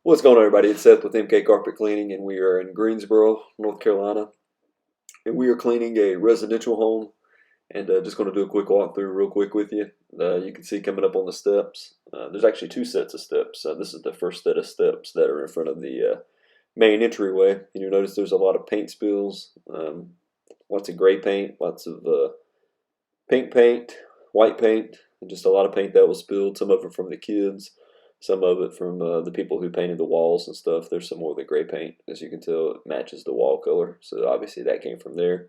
What's going on, everybody? It's Seth with MK Carpet Cleaning, and we are in Greensboro, North Carolina. And we are cleaning a residential home, and just going to do a quick walkthrough real quick with you. You can see coming up on the steps, there's actually two sets of steps. This is the first set of steps that are in front of the main entryway. And you'll notice there's a lot of paint spills, lots of gray paint, lots of pink paint, white paint, and just a lot of paint that was spilled, some of it from the kids. Some of it from the people who painted the walls and stuff. There's some more of the gray paint. As you can tell, it matches the wall color. So obviously that came from there.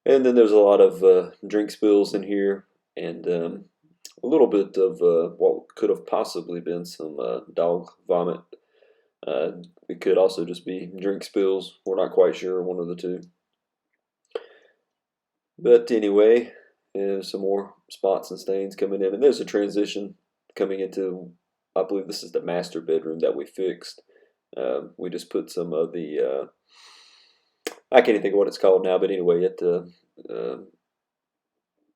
And then there's a lot of drink spills in here. And a little bit of what could have possibly been some dog vomit. It could also just be drink spills. We're not quite sure, one of the two. But anyway, there's some more spots and stains coming in. And there's a transition coming into, I believe this is the master bedroom that we fixed. We just put some of the, I can't even think of what it's called now, but anyway, it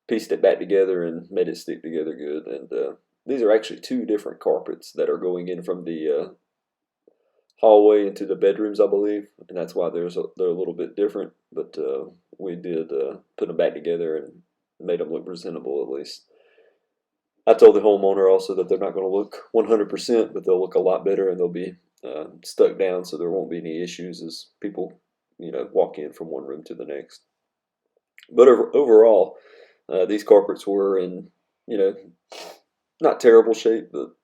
pieced it back together and made it stick together good. And these are actually two different carpets that are going in from the hallway into the bedrooms, I believe, and that's why they're a little bit different. But we did put them back together and made them look presentable, at least. I told the homeowner also that they're not going to look 100%, but they'll look a lot better, and they'll be stuck down, so there won't be any issues as people, walk in from one room to the next. But overall, these carpets were in, not terrible shape, but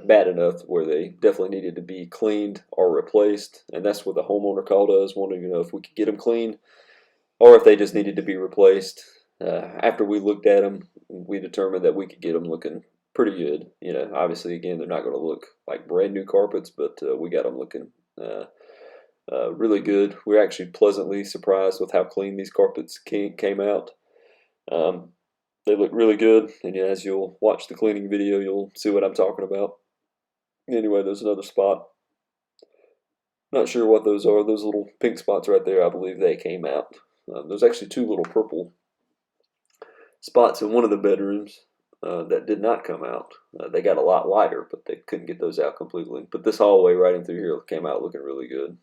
bad enough where they definitely needed to be cleaned or replaced. And that's what the homeowner called us, wanting to know if we could get them cleaned or if they just needed to be replaced. After we looked at them, we determined that we could get them looking pretty good. Obviously, again, they're not going to look like brand new carpets, but we got them looking really good. We're actually pleasantly surprised with how clean these carpets came out. They look really good, and as you'll watch the cleaning video, you'll see what I'm talking about. Anyway, there's another spot. Not sure what those are. Those little pink spots right there, I believe they came out. There's actually two little purple spots in one of the bedrooms that did not come out. They got a lot lighter, but they couldn't get those out completely. But this hallway right in through here came out looking really good.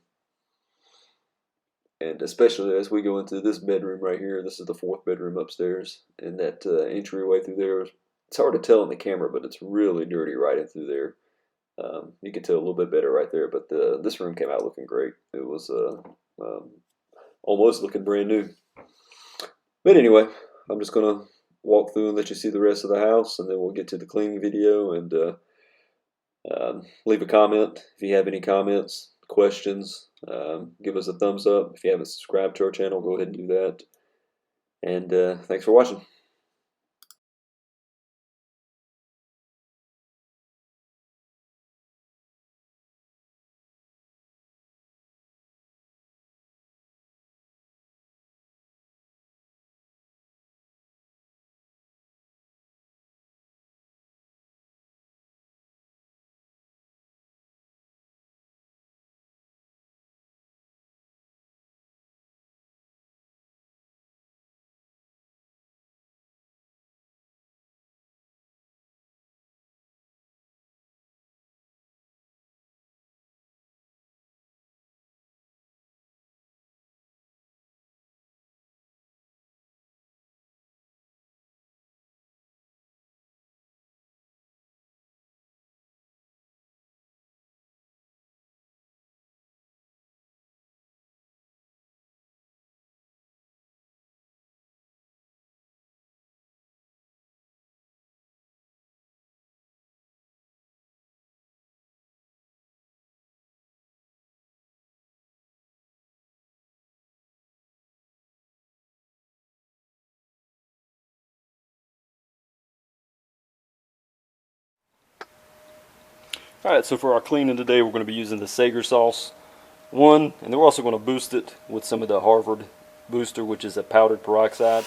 And especially as we go into this bedroom right here, this is the fourth bedroom upstairs, and that entryway through there, it's hard to tell in the camera, but it's really dirty right in through there. You can tell a little bit better right there, but this room came out looking great. It was almost looking brand new. But anyway, I'm just going to walk through and let you see the rest of the house, and then we'll get to the cleaning video. And leave a comment if you have any comments, questions. Give us a thumbs up. If you haven't subscribed to our channel, go ahead and do that. And thanks for watching. Alright, so for our cleaning today, we're going to be using the Sager sauce. And then we're also going to boost it with some of the Harvard booster, which is a powdered peroxide.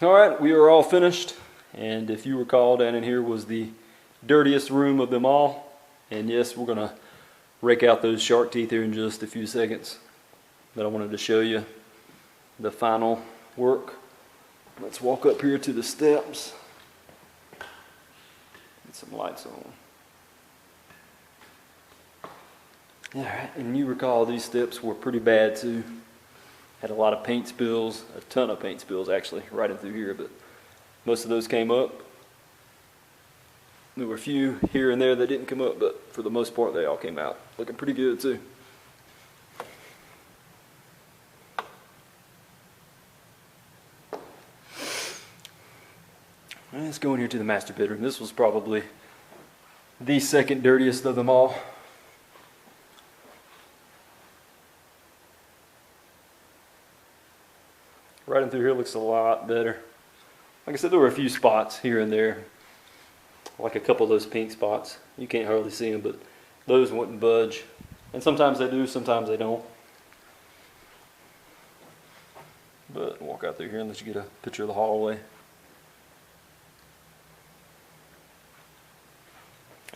Alright, we are all finished, and if you recall, down in here was the dirtiest room of them all. And yes, we're going to rake out those shark teeth here in just a few seconds. But I wanted to show you the final work. Let's walk up here to the steps. Get some lights on. Alright, and you recall these steps were pretty bad too. Had a lot of paint spills, a ton of paint spills actually, right in through here, but most of those came up. There were a few here and there that didn't come up, but for the most part they all came out. Looking pretty good too. Let's go in here to the master bedroom. This was probably the second dirtiest of them all. Right in through here looks a lot better. Like I said, there were a few spots here and there, like a couple of those pink spots. You can't hardly see them, but those wouldn't budge. And sometimes they do, sometimes they don't. But walk out through here and let you get a picture of the hallway.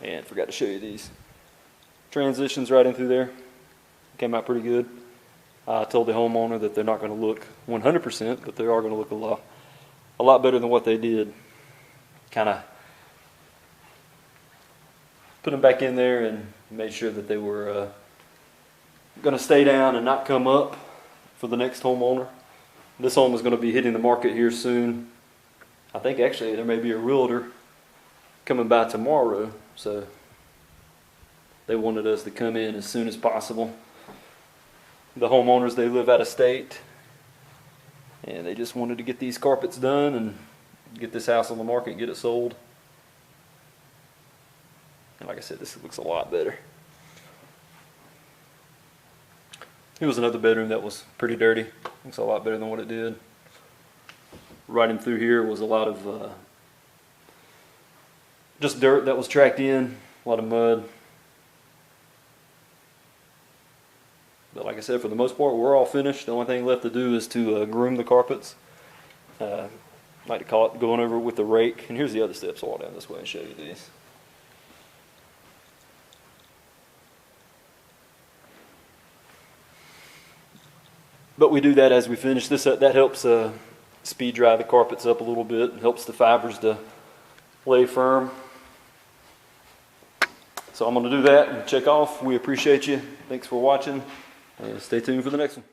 And forgot to show you these transitions right in through there. Came out pretty good. I told the homeowner that they're not going to look 100%, but they are going to look a lot better than what they did. Kind of put them back in there and made sure that they were going to stay down and not come up for the next homeowner. This home is going to be hitting the market here soon. I think actually there may be a realtor coming by tomorrow, so they wanted us to come in as soon as possible. The homeowners, they live out of state, and they just wanted to get these carpets done and get this house on the market and get it sold. And like I said, this looks a lot better. Here was another bedroom that was pretty dirty. Looks a lot better than what it did. Right in through here was a lot of just dirt that was tracked in, a lot of mud. But like I said, for the most part, we're all finished. The only thing left to do is to groom the carpets. I like to call it going over with the rake. And here's the other steps. I'll walk down this way and show you these. But we do that as we finish this. That helps speed dry the carpets up a little bit. It helps the fibers to lay firm. So I'm going to do that and check off. We appreciate you. Thanks for watching. Stay tuned for the next one.